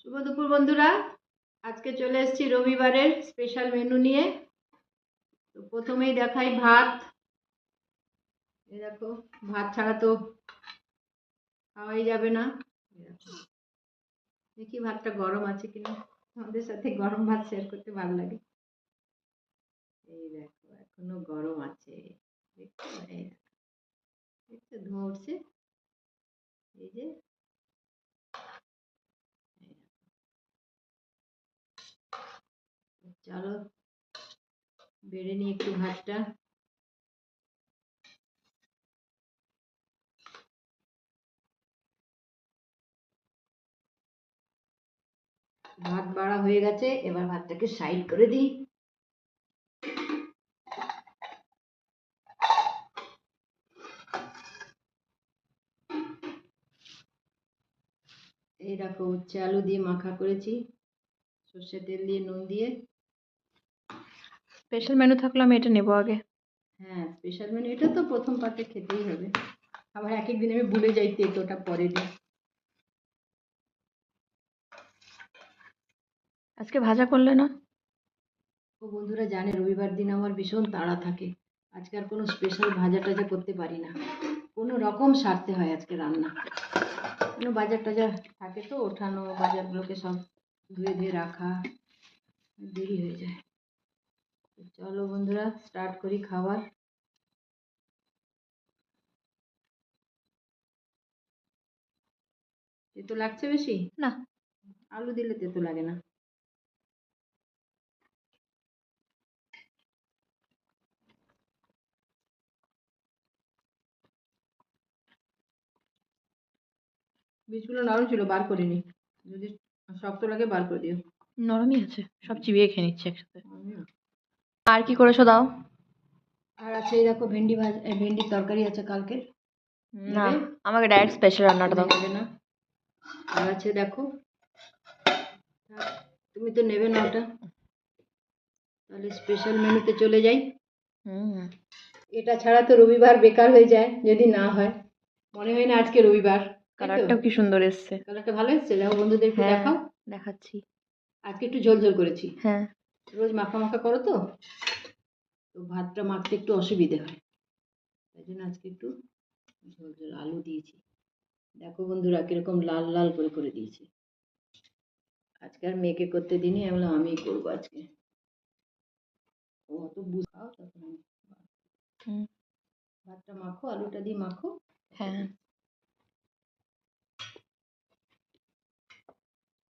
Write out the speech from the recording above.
শুভ দুপুর বন্ধুরা, আজকে চলে এসেছি রবিবারের স্পেশাল মেনু নিয়ে। তো প্রথমেই দেখাই ভাত। এই দেখো, ভাত ছাড়া তো খাওয়াই যাবে না। দেখি ভাতটা গরম আছে কিনা, আমাদের সাথে গরম ভাত শেয়ার করতে ভালো লাগে। এই দেখো, এখনো গরম আছে। দেখছো, এই দেখছো ধোঁয়া উঠছে। এই যে চলো বেড়ে নিই একটু ভাতটা। ভাত বাড়া হয়ে গেছে, এবার ভাতটাকে সাইড করে দিই। এই দেখো, উচ্ছে আলু দিয়ে মাখা করেছি, সর্ষের তেল দিয়ে, নুন দিয়ে। স্পেশাল মেনু থাকলে আমি এটা নেবো আগে। হ্যাঁ, স্পেশাল মেনু, এটা তো প্রথম পাতে খেতেই হবে। আবার এক একদিন আমি ভুলে যাই, তেতোটা পরে দিই। আজকে ভাজা করলে না? ও বন্ধুরা জানে রবিবার দিন আমার ভীষণ তাড়া থাকে। আজকে আর কোনো স্পেশাল ভাজা টাজা করতে পারি না, কোনো রকম সারতে হয় আজকে রান্না। কোনো বাজার টাজার থাকে তো, ওঠানো বাজারগুলোকে সব ধুয়ে ধুয়ে রাখা, দেরি হয়ে যায়। চলো বন্ধুরা, স্টার্ট করি খাবার। তেতো লাগছে বেশি? না, আলু দিলে তেতো লাগে না। বীজগুলো নরম ছিল, বার করিনি। যদি শক্ত লাগে বার করে দিও। নরমই আছে, সব চিবিয়ে খেয়ে নিচ্ছে একসাথে। আর কি করেছো দাও? আর আছে এই দেখো, ভেন্ডি ভাজা, ভেন্ডির তরকারি আছে কালকের। না, আমাকে ডাইরেক্ট স্পেশাল রান্নাটা দাও। নেবে না? আর আছে দেখো, তুমি তো নেবে না ওটা, তাহলে স্পেশাল মেনুতে চলে যাই। এটা ছাড়া তো রবিবার বেকার হয়ে যায় যদি না হয়। মনে হয় না আজকে রবিবার। কালারটাও কি সুন্দর এসছে। কালারটা ভালো এসছে, দেখো বন্ধুদের একটু দেখাও। দেখাচ্ছি। আজকে একটু ঝোল ঝোল করেছি। হ্যাঁ, রোজ মাখা মাখা করো তো, তো ভাতটা মাখতে একটু অসুবিধে হয়, তাই জন্য আজকে একটু ঝোল ঝোল আলু দিয়েছি। দেখো বন্ধুরা কিরকম লাল লাল করে করে দিয়েছি। আজকে আর মেয়েকে করতে দিনই, আমি বললাম আমিই করবো আজকে। ও অত বুঝাও তখন। ভাতটা মাখো, আলুটা দিয়ে মাখো। হ্যাঁ।